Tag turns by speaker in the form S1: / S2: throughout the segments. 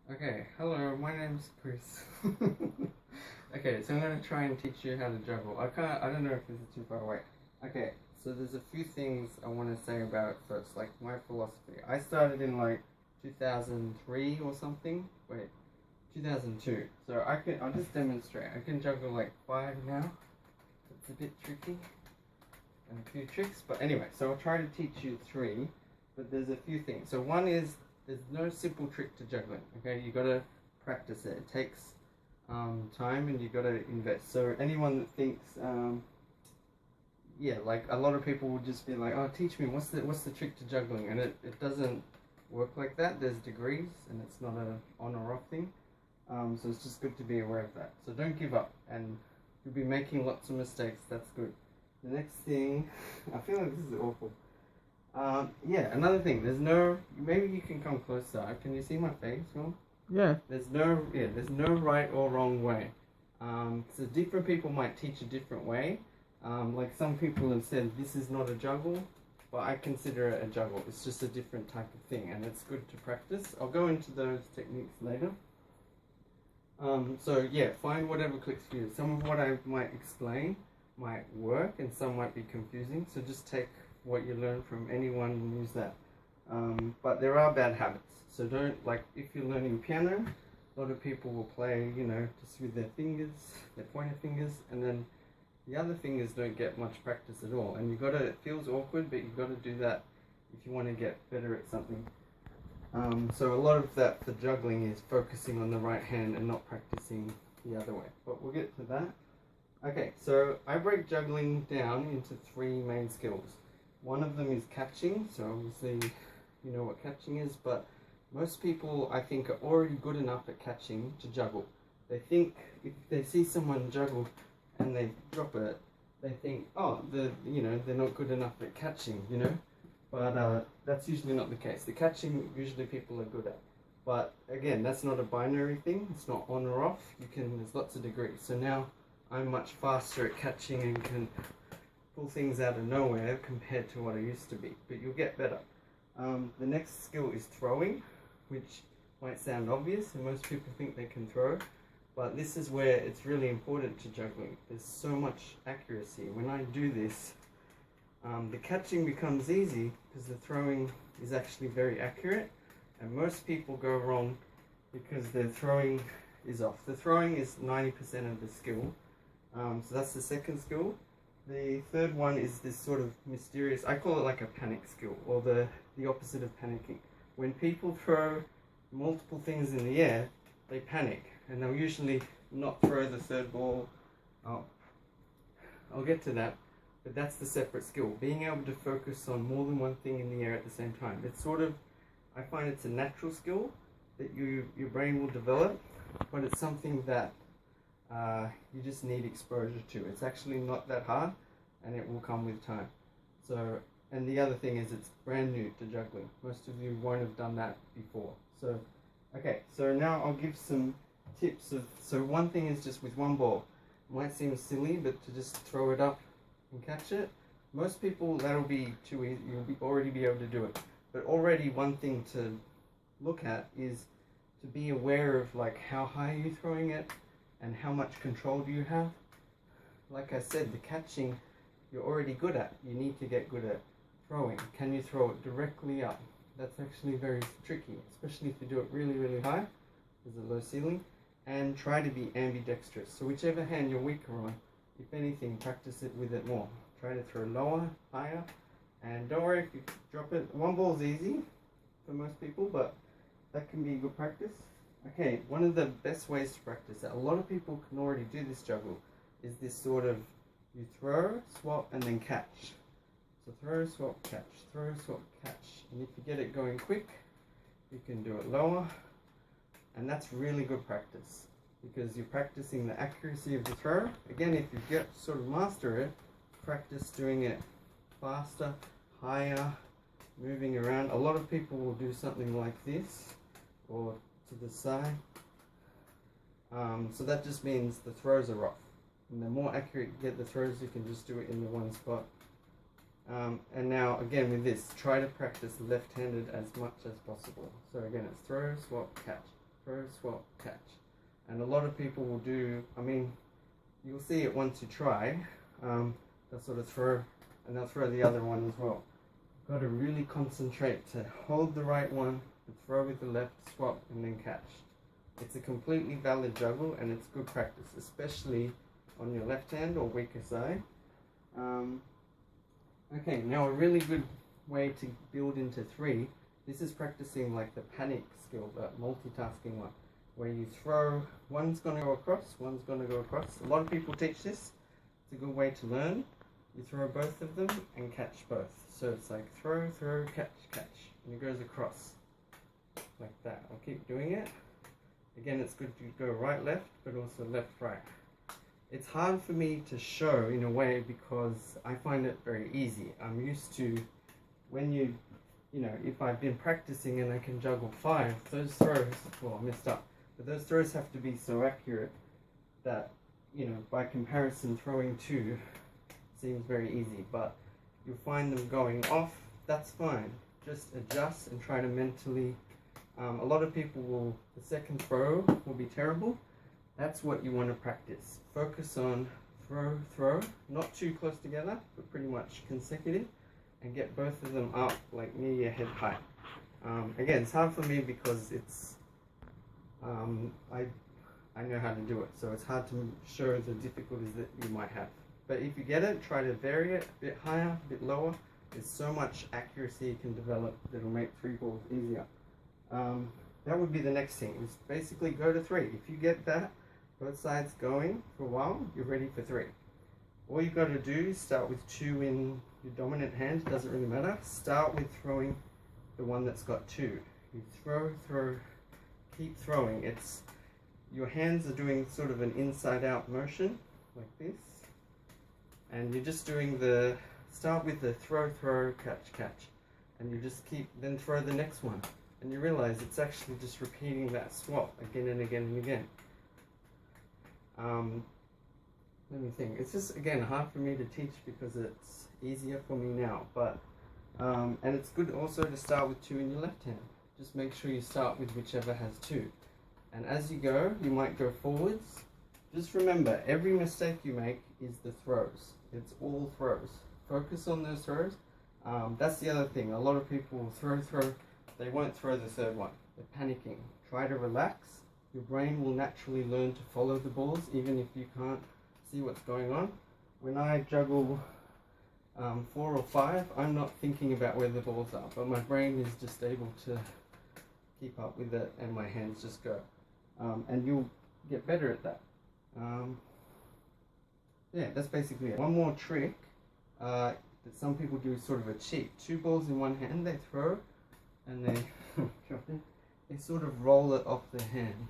S1: Okay, hello, my name's Chris. Okay, so I'm going to try and teach you how to juggle. I don't know if this is too far away. Okay, so there's a few things I want to say about it first, like my philosophy. I started in like 2003 or something. Wait, 2002. So I'll just demonstrate. I can juggle like 5 now. It's a bit tricky. And a few tricks, but anyway, so I'll try to teach you 3, but there's a few things. So one is, there's no simple trick to juggling, okay? You gotta practice it. It takes time and you gotta invest. So anyone that thinks, yeah, like a lot of people will just be like, oh, teach me, what's the trick to juggling? And it doesn't work like that. There's degrees and it's not a on or off thing. So it's just good to be aware of that. So don't give up, and you'll be making lots of mistakes. That's good. The next thing, I feel like this is awful. Yeah, another thing, maybe you can come closer. Can you see my face, Mom?
S2: Yeah.
S1: There's no right or wrong way. So different people might teach a different way. Like some people have said, this is not a juggle, but I consider it a juggle. It's just a different type of thing, and it's good to practice. I'll go into those techniques later. So yeah, find whatever clicks for you. Some of what I might explain might work and some might be confusing, so just take what you learn from anyone and use that. But there are bad habits, so don't, like if you're learning piano, a lot of people will play, just with their fingers, their pointer fingers, and then the other fingers don't get much practice at all, and it feels awkward, but you've got to do that if you want to get better at something. So a lot of that for juggling is focusing on the right hand and not practicing the other way, but we'll get to that. Okay, so I break juggling down into 3 main skills. One of them is catching, so obviously you know what catching is, but most people I think are already good enough at catching to juggle. They think if they see someone juggle and they drop it, they think, oh, they're not good enough at catching, but that's usually not the case. The catching usually people are good at. But again, that's not a binary thing, it's not on or off. There's lots of degrees. So now I'm much faster at catching and can pull things out of nowhere compared to what I used to be, but you'll get better. The next skill is throwing, which might sound obvious and most people think they can throw, but this is where it's really important to juggling. There's so much accuracy. When I do this, the catching becomes easy because the throwing is actually very accurate, and most people go wrong because their throwing is off. The throwing is 90% of the skill. So that's the second skill. The third one is this sort of mysterious, I call it like a panic skill, or the opposite of panicking. When people throw multiple things in the air, they panic, and they'll usually not throw the third ball. I'll get to that, but that's the separate skill. Being able to focus on more than one thing in the air at the same time. It's sort of, I find it's a natural skill that your brain will develop, but it's something that you just need exposure to. It's actually not that hard, and it will come with time. So, and the other thing is it's brand new to juggling. Most of you won't have done that before. So, okay, so now I'll give some tips so one thing is just with one ball. It might seem silly, but to just throw it up and catch it, most people that'll be too easy. You'll already be able to do it. But already one thing to look at is to be aware of like how high you're throwing it, and how much control do you have. Like I said, the catching you're already good at. You need to get good at throwing. Can you throw it directly up? That's actually very tricky, especially if you do it really, really high. There's a low ceiling. And try to be ambidextrous. So whichever hand you're weaker on, if anything, practice it with it more. Try to throw lower, higher, and don't worry if you drop it. One ball's easy for most people, but that can be good practice. Okay, one of the best ways to practice that, a lot of people can already do this juggle, is this sort of, you throw, swap, and then catch. So throw, swap, catch, throw, swap, catch. And if you get it going quick, you can do it lower, and that's really good practice, because you're practicing the accuracy of the throw. Again, if you get sort of master it, practice doing it faster, higher, moving around. A lot of people will do something like this, or to the side. So that just means the throws are off. And the more accurate you get the throws, you can just do it in the one spot. And now again with this, try to practice left-handed as much as possible. So again, it's throw, swap, catch. throw, swap, catch. And a lot of people will do, I mean, you'll see it once you try. They'll sort of throw, and they'll throw the other one as well. You've got to really concentrate to hold the right one, throw with the left, swap, and then catch. It's a completely valid juggle, and it's good practice, especially on your left hand or weaker side. Okay, now a really good way to build into 3. This is practicing like the panic skill, the multitasking one, where you throw, one's going to go across, one's going to go across. A lot of people teach this. It's a good way to learn. You throw both of them and catch both. So it's like throw, throw, catch, catch. And it goes across like that. I'll keep doing it. Again, it's good to go right, left, but also left, right. It's hard for me to show in a way because I find it very easy. I'm used to when you know, if I've been practicing and I can juggle 5, those throws, well, I messed up, but those throws have to be so accurate that, you know, by comparison, throwing 2 seems very easy, but you'll find them going off. That's fine. Just adjust and try to mentally, a lot of people will, the second throw will be terrible. That's what you want to practice. Focus on throw, throw, not too close together, but pretty much consecutive, and get both of them up like near your head height. Again, it's hard for me because it's, I know how to do it, so it's hard to show the difficulties that you might have. But if you get it, try to vary it a bit higher, a bit lower. There's so much accuracy you can develop that will make 3 balls easier. That would be the next thing, is basically go to 3. If you get that, both sides going for a while, you're ready for 3. All you've got to do is start with 2 in your dominant hand, it doesn't really matter. Start with throwing the one that's got 2. You throw, throw, keep throwing. It's, your hands are doing sort of an inside out motion, like this. And you're just doing the, start with the throw, throw, catch, catch. And you just keep, then throw the next one. And you realize it's actually just repeating that swap again and again and again. Let me think. It's just, again, hard for me to teach because it's easier for me now. But and it's good also to start with 2 in your left hand. Just make sure you start with whichever has 2. And as you go, you might go forwards. Just remember, every mistake you make is the throws. It's all throws. Focus on those throws. That's the other thing. A lot of people will throw. They won't throw the third one. They're panicking. Try to relax. Your brain will naturally learn to follow the balls, even if you can't see what's going on. When I juggle 4 or 5, I'm not thinking about where the balls are, but my brain is just able to keep up with it, and my hands just go. And you'll get better at that. Yeah, that's basically it. One more trick that some people do is sort of a cheat. 2 balls in one hand, they throw, and they sort of roll it off the hand,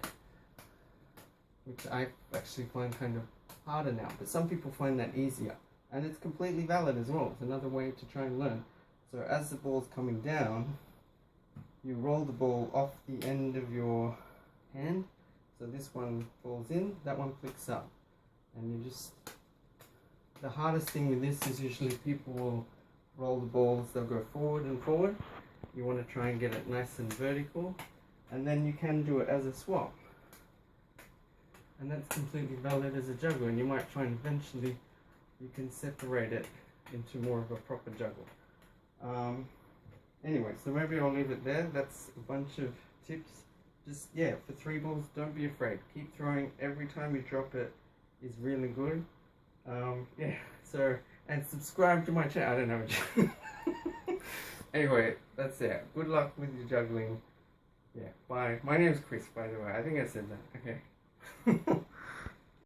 S1: which I actually find kind of harder now, but some people find that easier, and it's completely valid as well. It's another way to try and learn. So as the ball's coming down, you roll the ball off the end of your hand, so this one falls in, that one flicks up, and you just, the hardest thing with this is usually people will roll the balls, they'll go forward and forward. You want to try and get it nice and vertical, and then you can do it as a swap, and that's completely valid as a juggle. And you might find eventually you can separate it into more of a proper juggle. Anyway, so maybe I'll leave it there. That's a bunch of tips. Just, yeah, for 3 balls, don't be afraid. Keep throwing. Every time you drop it is really good. Yeah, so, and subscribe to my channel. I don't know. Anyway, that's it. Good luck with your juggling. Yeah, bye. My name's Chris, by the way. I think I said that. Okay.